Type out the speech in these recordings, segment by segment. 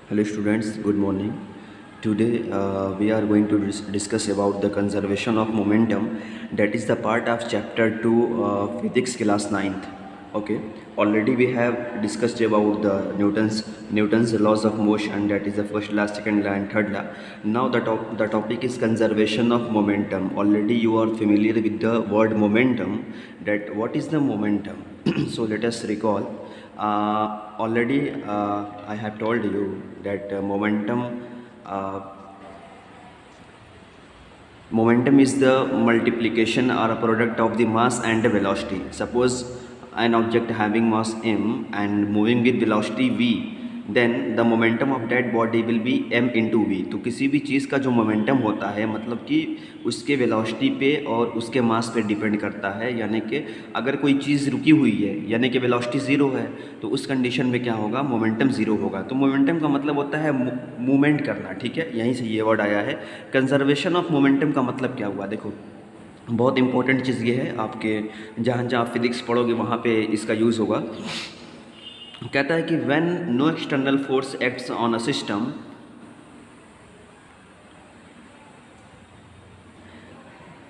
Hello students, good morning. Today we are going to discuss about the conservation of momentum, that is the part of chapter 2 physics class 9th. Okay, already we have discussed about the Newton's laws of motion, that is the first law, second law and third law. Now the topic is conservation of momentum. Already you are familiar with the word momentum, that what is the momentum. So let us recall. Already I have told you that momentum is the multiplication or a product of the mass and the velocity. Suppose an object having mass m and moving with velocity v, then the momentum of that body will be m into v. तो किसी भी चीज़ का जो momentum होता है मतलब कि उसके वेलोसिटी पे और उसके मास पे डिपेंड करता है. यानी कि अगर कोई चीज़ रुकी हुई है यानी कि वेलोसिटी ज़ीरो है तो उस कंडीशन में क्या होगा, मोमेंटम ज़ीरो होगा. तो मोमेंटम का मतलब होता है मूवमेंट करना. ठीक है, यहीं से ये वर्ड आया है. कंजर्वेशन ऑफ मोमेंटम का मतलब क्या हुआ, देखो बहुत इंपॉर्टेंट चीज़ ये है, आपके जहाँ जहाँ फिजिक्स पढ़ोगे वहाँ पे इसका यूज़ होगा. कहता है कि when no external force acts on a system,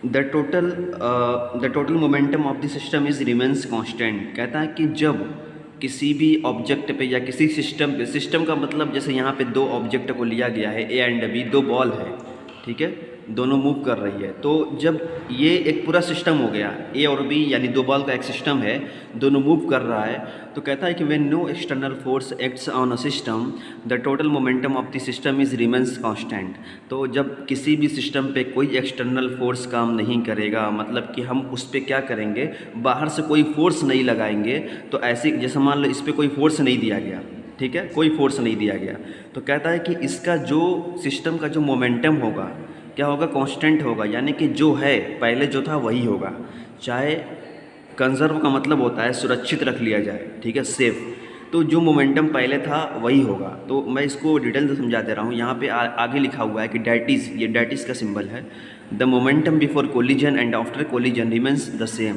the total momentum of the system is remains constant. कहता है कि जब किसी भी ऑब्जेक्ट पे या किसी सिस्टम पे, सिस्टम का मतलब जैसे यहाँ पे दो ऑब्जेक्ट को लिया गया है ए एंड बी, दो बॉल है, ठीक है, दोनों मूव कर रही है. तो जब ये एक पूरा सिस्टम हो गया, ए और बी यानी दो बॉल का एक सिस्टम है, दोनों मूव कर रहा है, तो कहता है कि when no external force acts on a system the total momentum of the system is remains constant. तो जब किसी भी सिस्टम पे कोई एक्सटर्नल फोर्स काम नहीं करेगा, मतलब कि हम उस पर क्या करेंगे, बाहर से कोई फोर्स नहीं लगाएंगे, तो ऐसी जैसे मान लो इस पर कोई फोर्स नहीं दिया गया, ठीक है, कोई फोर्स नहीं दिया गया, तो कहता है कि इसका जो सिस्टम का जो मोमेंटम होगा क्या होगा, कांस्टेंट होगा. यानी कि जो है पहले जो था वही होगा. चाहे कंजर्व का मतलब होता है सुरक्षित रख लिया जाए, ठीक है, सेफ. तो जो मोमेंटम पहले था वही होगा. तो मैं इसको डिटेल से समझा दे रहा हूँ. यहाँ पे आगे लिखा हुआ है कि डैटिस, ये डैटिस का सिंबल है. The momentum before collision and after collision remains the same.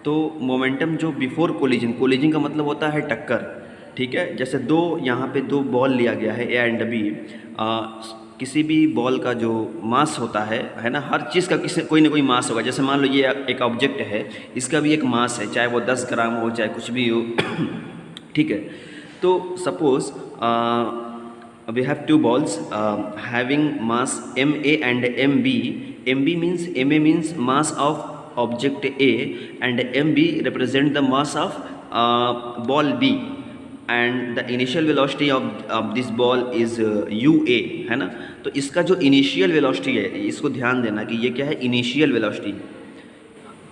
तो मोमेंटम जो बिफोर कोलिजन, कोलिजन का मतलब होता है टक्कर, ठीक है. जैसे दो यहाँ पे दो बॉल लिया गया है ए एंड बी, किसी भी बॉल का जो मास होता है ना, हर चीज़ का किसी कोई ना कोई मास होगा. जैसे मान लो ये एक ऑब्जेक्ट है, इसका भी एक मास है, चाहे वो 10 ग्राम हो चाहे कुछ भी हो, ठीक है. तो suppose we have two balls having mass M A and M B. M B means, M A means mass of object A and M B represent the mass of ball B, and the initial velocity of this ball is U A, है ना. तो इसका जो initial velocity है, इसको ध्यान देना कि ये क्या है, इनिशियल वेलोसिटी.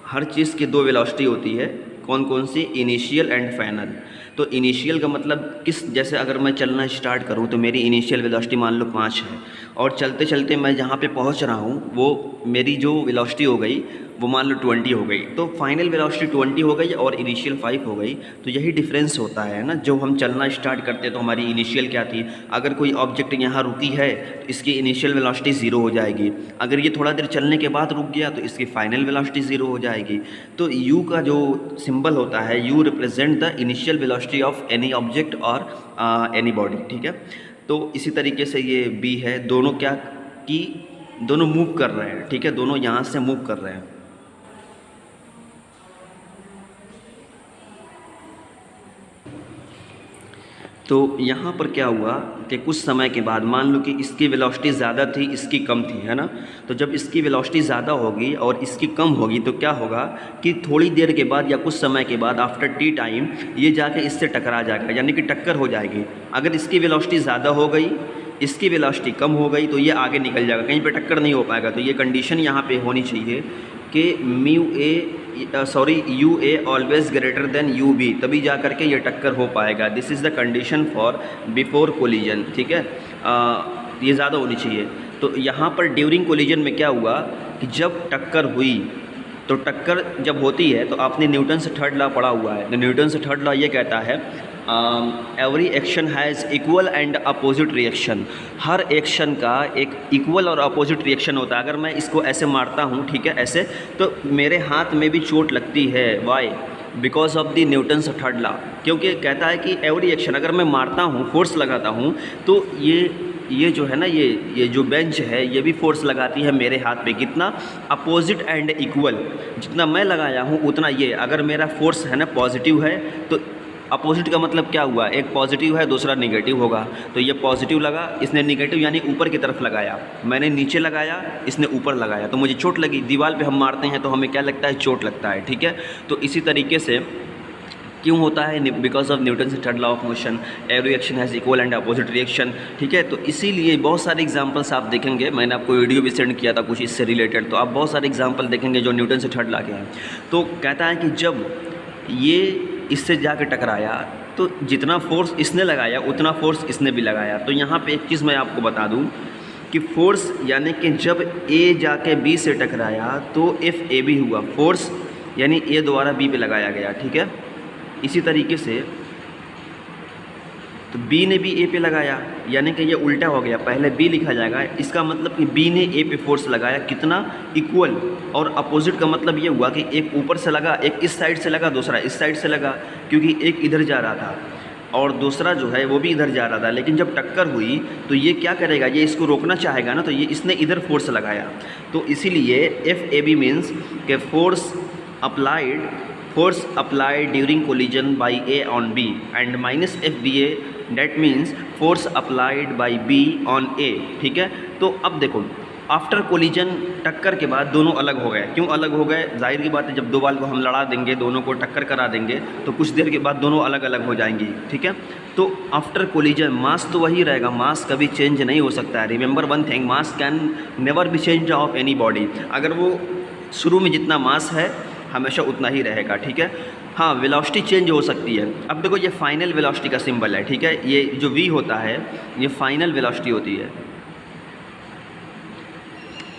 हर चीज़ की दो वेलोसिटी होती है, कौन कौन सी, इनिशियल एंड फाइनल. तो इनिशियल का मतलब किस, जैसे अगर मैं चलना स्टार्ट करूं तो मेरी इनिशियल वेलोसिटी मान लो 5 है, और चलते चलते मैं जहां पे पहुंच रहा हूं वो मेरी जो वेलोसिटी हो गई वो मान लो 20 हो गई. तो फाइनल वेलोसिटी 20 हो गई और इनिशियल 5 हो गई. तो यही डिफरेंस होता है ना. जो हम चलना स्टार्ट करते तो हमारी इनिशियल क्या थी, अगर कोई ऑब्जेक्ट यहाँ रुकी है तो इसकी इनिशियल वेलोसिटी 0 हो जाएगी. अगर ये थोड़ा देर चलने के बाद रुक गया तो इसकी फाइनल वेलोसिटी 0 हो जाएगी. तो यू का जो सिंबल होता है, you represent the initial velocity of any object और एनी बॉडी, ठीक है. तो इसी तरीके से ये बी है, दोनों क्या कि दोनों मूव कर रहे हैं, ठीक है, दोनों यहाँ से मूव कर रहे हैं. तो यहाँ पर क्या हुआ कि कुछ समय के बाद मान लो कि इसकी वेलोसिटी ज़्यादा थी, इसकी कम थी, है ना. तो जब इसकी वेलोसिटी ज़्यादा होगी और इसकी कम होगी तो क्या होगा कि थोड़ी देर के बाद या कुछ समय के बाद आफ्टर टी टाइम ये जाके इससे टकरा जाएगा, यानी कि टक्कर हो जाएगी. अगर इसकी वेलोसिटी ज़्यादा हो गई, इसकी वेलोसिटी कम हो गई तो ये आगे निकल जाएगा, कहीं पे टक्कर नहीं हो पाएगा. तो ये कंडीशन यहाँ पे होनी चाहिए कि u a always greater than u b, तभी जा करके ये टक्कर हो पाएगा. This is the condition for before collision, ठीक है. ये ज़्यादा होनी चाहिए. तो यहाँ पर ड्यूरिंग कोलिजन में क्या हुआ कि जब टक्कर हुई, तो टक्कर जब होती है तो आपने न्यूटन से थर्ड लॉ पढ़ा हुआ है. तो न्यूटन से थर्ड लॉ ये कहता है every action has equal and opposite reaction. Her action का एक इक्वल और अपोजिट रिएक्शन होता है. अगर मैं इसको ऐसे मारता हूँ, ठीक है, ऐसे, तो मेरे हाथ में भी चोट लगती है. Why, because of the Newton's third law, क्योंकि कहता है कि एवरी एक्शन, अगर मैं मारता हूँ, फोर्स लगाता हूँ, तो ये जो है ना, ये जो बेंच है ये भी फोर्स लगाती है मेरे हाथ पे, कितना, अपोजिट एंड इक्वल, जितना मैं लगाया हूँ उतना ये, अगर मेरा फोर्स है ना पॉजिटिव है तो अपोजिट का मतलब क्या हुआ, एक पॉजिटिव है दूसरा नेगेटिव होगा, तो ये पॉजिटिव लगा, इसने नेगेटिव यानी ऊपर की तरफ लगाया, मैंने नीचे लगाया, इसने ऊपर लगाया, तो मुझे चोट लगी। दीवार पे हम मारते हैं तो हमें क्या लगता है, चोट लगता है, ठीक है। तो इसी तरीके से क्यों होता है, बिकॉज ऑफ न्यूटन से third law of motion, every action has equal and opposite reaction, ठीक है। तो इसीलिए बहुत सारे एग्जांपल्स आप देखेंगे, मैंने आपको वीडियो भी सेंड किया था कुछ इससे रिलेटेड, तो आप बहुत सारे एग्जांपल देखेंगे जो न्यूटन से थर्ड लॉ के हैं। तो कहता है कि जब ये इससे जाके टकराया तो जितना फोर्स इसने लगाया उतना फोर्स इसने भी लगाया। तो यहाँ पे एक चीज़ मैं आपको बता दूँ कि फोर्स यानी कि जब ए जाके बी से टकराया तो एफ ए बी हुआ, फोर्स यानी ए द्वारा बी पे लगाया गया, ठीक है। इसी तरीके से तो बी ने भी ए पे लगाया, यानी कि ये उल्टा हो गया, पहले बी लिखा जाएगा, इसका मतलब कि बी ने ए पे फोर्स लगाया, कितना, इक्वल, और अपोजिट का मतलब ये हुआ कि एक ऊपर से लगा, एक इस साइड से लगा, दूसरा इस साइड से लगा, क्योंकि एक इधर जा रहा था और दूसरा जो है वो भी इधर जा रहा था, लेकिन जब टक्कर हुई तो ये क्या करेगा, ये इसको रोकना चाहेगा ना, तो ये इसने इधर फोर्स लगाया। तो इसीलिए एफ ए बी मीन्स के force applied during collision by A on B and minus F B A, that means force applied by B on A, ठीक है। तो अब देखो, आफ्टर कोलिजन, टक्कर के बाद दोनों अलग हो गए। क्यों अलग हो गए, जाहिर की बात है, जब दो बॉल को हम लड़ा देंगे, दोनों को टक्कर करा देंगे, तो कुछ देर के बाद दोनों अलग अलग हो जाएंगी, ठीक है। तो आफ्टर कोलिजन मास तो वही रहेगा, मास कभी चेंज नहीं हो सकता है। Remember one thing, mass can never be change of any body, अगर वो शुरू में जितना मास है हमेशा उतना ही रहेगा, ठीक है। हाँ, वेलोसिटी चेंज हो सकती है। अब देखो ये फाइनल वेलोसिटी का सिंबल है, ठीक है, ये जो v होता है ये फाइनल वेलोसिटी होती है,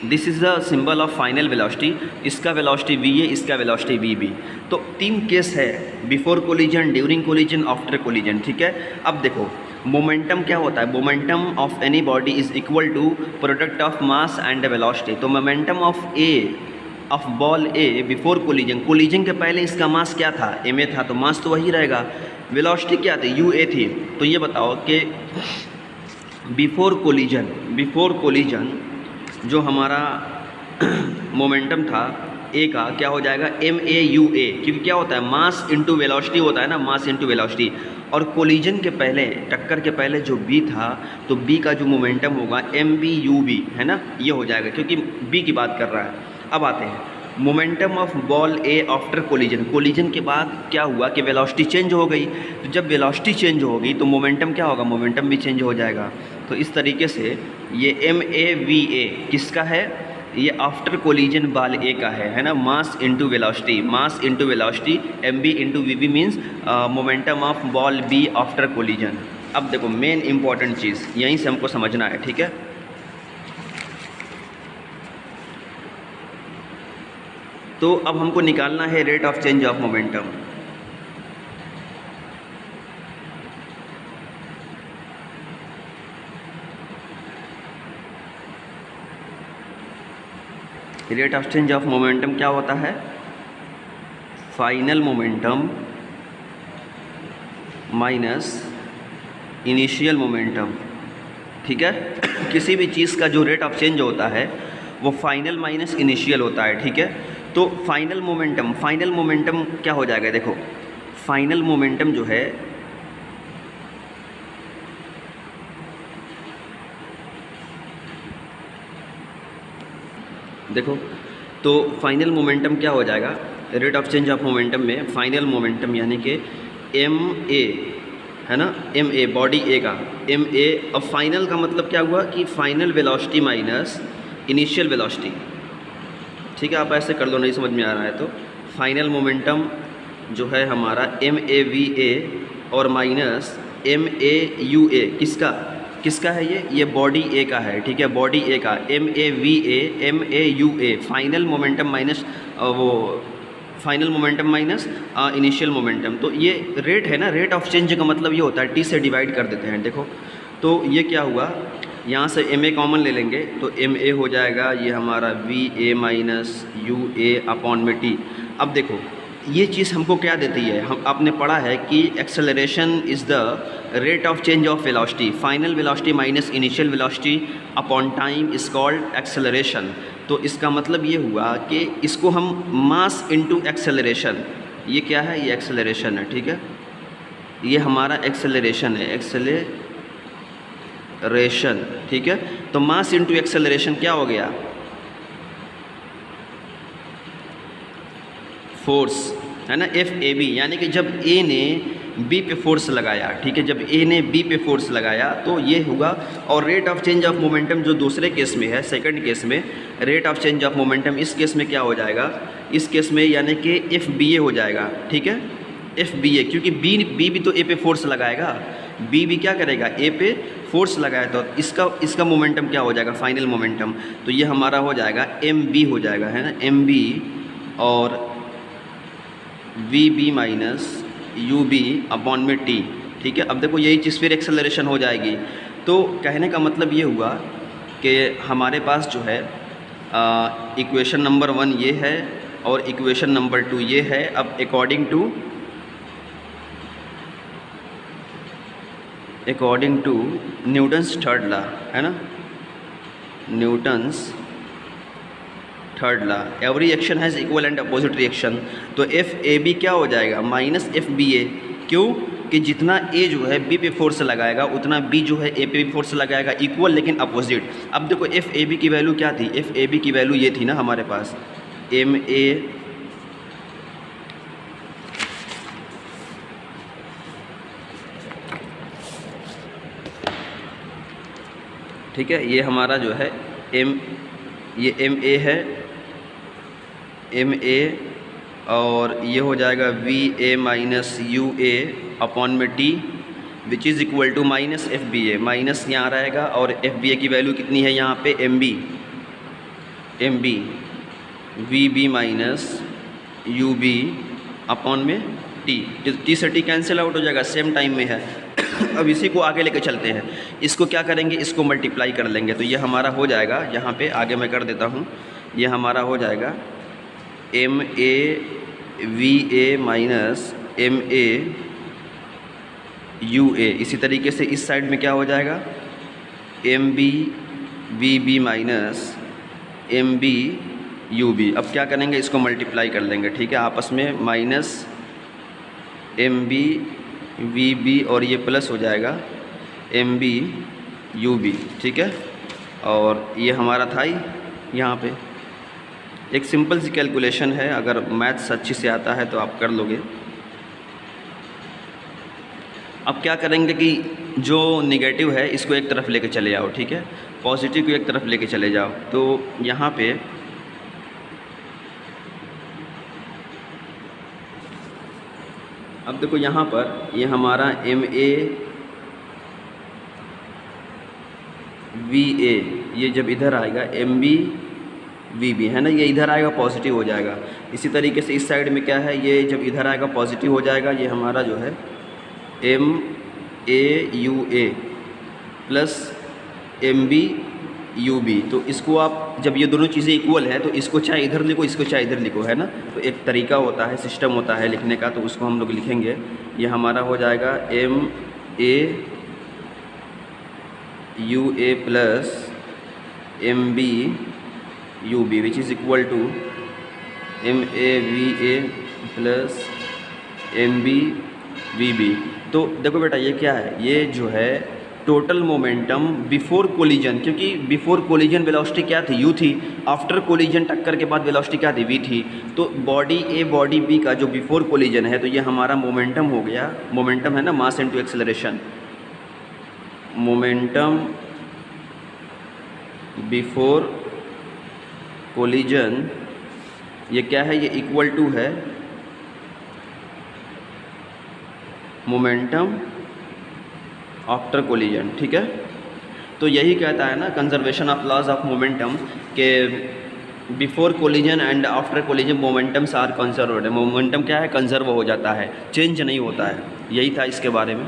this is the symbol of final velocity, इसका वेलोसिटी v है, इसका वेलोसिटी v भी। तो तीन केस है, before collision, during collision, after collision, ठीक है। अब देखो मोमेंटम क्या होता है, momentum of any body is equal to product of mass and velocity. तो momentum of ball A before collision, collision के पहले इसका मास क्या था, एम ए था, तो मास तो वही रहेगा। वेलोसिटी क्या थी, यू ए थी। तो ये बताओ कि बिफोर कोलिजन जो हमारा मोमेंटम था ए का, क्या हो जाएगा, एम ए यू ए, क्योंकि क्या होता है, मास इंटू वेलोसिटी होता है ना, मास इंटू वेलोसिटी। और कोलिजन के पहले, टक्कर के पहले जो बी था, तो बी का जो मोमेंटम होगा एम बी यू बी, है ना, ये हो जाएगा, क्योंकि बी की बात कर रहा है। अब आते हैं momentum of ball A after collision, collision के बाद क्या हुआ कि वेलोसिटी चेंज हो गई, तो जब वेलोसिटी चेंज होगी तो मोमेंटम क्या होगा, मोमेंटम भी चेंज हो जाएगा। तो इस तरीके से ये एम ए वी ए किसका है, ये आफ्टर कोलिजन बॉल ए का है ना, mass into velocity, m b into v b means momentum of ball b after collision. अब देखो मेन इंपॉर्टेंट चीज़ यहीं से हमको समझना है, ठीक है। तो अब हमको निकालना है rate of change of momentum. Rate of change of momentum क्या होता है, final momentum minus initial momentum, ठीक है। किसी भी चीज़ का जो रेट ऑफ चेंज होता है वो फाइनल माइनस इनिशियल होता है, ठीक है। तो फाइनल मोमेंटम क्या हो जाएगा, देखो फाइनल मोमेंटम जो है देखो, तो फाइनल मोमेंटम क्या हो जाएगा, rate of change of momentum में फाइनल मोमेंटम यानी कि एम ए, है ना, एम ए बॉडी ए का एम ए। अब फाइनल का मतलब क्या हुआ कि final velocity minus initial velocity, ठीक है। आप ऐसे कर लो, नहीं समझ में आ रहा है तो फाइनल मोमेंटम जो है हमारा एम ए वी ए और minus M A U A, किसका है ये बॉडी ए का है, ठीक है, बॉडी ए का m A V a m A you a, final momentum minus final momentum minus initial momentum. तो ये रेट है ना, रेट ऑफ चेंज का मतलब ये होता है, टी से डिवाइड कर देते हैं। देखो तो ये क्या हुआ, यहाँ से एम ए कॉमन ले लेंगे तो एम ए हो जाएगा ये हमारा we A minus U A upon में टी। अब देखो ये चीज़ हमको क्या देती है, हम आपने पढ़ा है कि acceleration is the rate of change of velocity, final velocity minus initial velocity upon time is called acceleration. तो इसका मतलब ये हुआ कि इसको हम मास इनटू एक्सेलरेशन, ये क्या है, ये एक्सेलरेशन है, ठीक है, ये हमारा एक्सेलरेशन है, एक्सेलरेशन, ठीक है। तो मास इनटू एक्सेलरेशन क्या हो गया, फोर्स, है ना, एफ ए बी, यानी कि जब ए ने बी पे फोर्स लगाया, ठीक है, जब ए ने बी पे फोर्स लगाया तो ये होगा। और rate of change of momentum जो दूसरे केस में है, सेकंड केस में rate of change of momentum, इस केस में क्या हो जाएगा, इस केस में यानी कि एफ बी ए हो जाएगा, ठीक है, एफ बी ए, क्योंकि बी भी तो ए पे फोर्स लगाएगा, बी भी क्या करेगा, ए पे फोर्स लगाया, तो इसका मोमेंटम क्या हो जाएगा, फाइनल मोमेंटम, तो ये हमारा हो जाएगा एम बी हो जाएगा, है ना, एम बी और v B minus u b upon में टी, ठीक है। अब देखो यही चीज़ फिर एक्सेलरेशन हो जाएगी। तो कहने का मतलब ये हुआ कि हमारे पास जो है इक्वेशन नंबर 1 ये है और इक्वेशन नंबर 2 ये है। अब according to Newton's third law, है ना, Newton's third law, every action has equal and opposite reaction. तो एफ ए बी क्या हो जाएगा, माइनस एफ बी ए, क्यों कि जितना ए जो है बी पे फोर्स लगाएगा उतना बी जो है ए पे भी फोर्स लगाएगा, इक्वल लेकिन अपोजिट। अब देखो एफ ए बी की वैल्यू क्या थी, एफ ए बी की वैल्यू ये थी ना हमारे पास, एम ए ठीक है, ये हमारा जो है ये एम ए है, एम ए, और ये हो जाएगा V A minus U A upon में T which is equal to minus F B A, minus यहाँ रहेगा और एफ बी ए की वैल्यू कितनी है यहाँ पे, m B we B minus u b upon में टी से टी कैंसिल आउट हो जाएगा, सेम टाइम में है। अब इसी को आगे लेके चलते हैं, इसको क्या करेंगे, इसको मल्टीप्लाई कर लेंगे, तो ये हमारा हो जाएगा, यहाँ पे आगे मैं कर देता हूँ, ये हमारा हो जाएगा M A V A minus M A you A. इसी तरीके से इस साइड में क्या हो जाएगा, M B we B minus M B you B. अब क्या करेंगे, इसको मल्टीप्लाई कर लेंगे, ठीक है, आपस में minus M B we b और ये प्लस हो जाएगा एम बी यू बी, ठीक है। और ये हमारा था ही यहाँ पे एक सिंपल सी कैलकुलेशन है, अगर मैथ्स अच्छी से आता है तो आप कर लोगे। अब क्या करेंगे कि जो नेगेटिव है इसको एक तरफ लेके चले जाओ, ठीक है, पॉजिटिव को एक तरफ लेके चले जाओ। तो यहाँ पे अब देखो यहाँ पर ये हमारा एम ए वी ए, ये जब इधर आएगा एम बी वी बी, है ना, ये इधर आएगा पॉजिटिव हो जाएगा। इसी तरीके से इस साइड में क्या है, ये जब इधर आएगा पॉजिटिव हो जाएगा, ये हमारा जो है m A you a plus m B you b. तो इसको आप जब ये दोनों चीज़ें इक्वल है तो इसको चाहे इधर लिखो, इसको चाहे इधर लिखो, है ना। तो एक तरीका होता है, सिस्टम होता है लिखने का, तो उसको हम लोग लिखेंगे। ये हमारा हो जाएगा M A you a plus m B you b which is equal to m A V a plus m B we b. तो देखो बेटा ये क्या है, ये जो है टोटल मोमेंटम बिफोर कोलिजन, क्योंकि बिफोर कोलिजन वेलोसिटी क्या थी, यू थी, आफ्टर कोलिजन टक्कर के बाद वेलोसिटी क्या थी, वी थी। तो बॉडी ए बॉडी बी का जो बिफोर कोलिजन है तो ये हमारा मोमेंटम हो गया, मोमेंटम है ना, mass into acceleration, momentum before collision, ये क्या है, ये इक्वल टू है मोमेंटम आफ्टर कोलिजन, ठीक है। तो यही कहता है ना conservation of laws of momentum के before collision and after collision momentums are conserved. Momentum क्या है, कंजर्व हो जाता है, चेंज नहीं होता है। यही था इसके बारे में।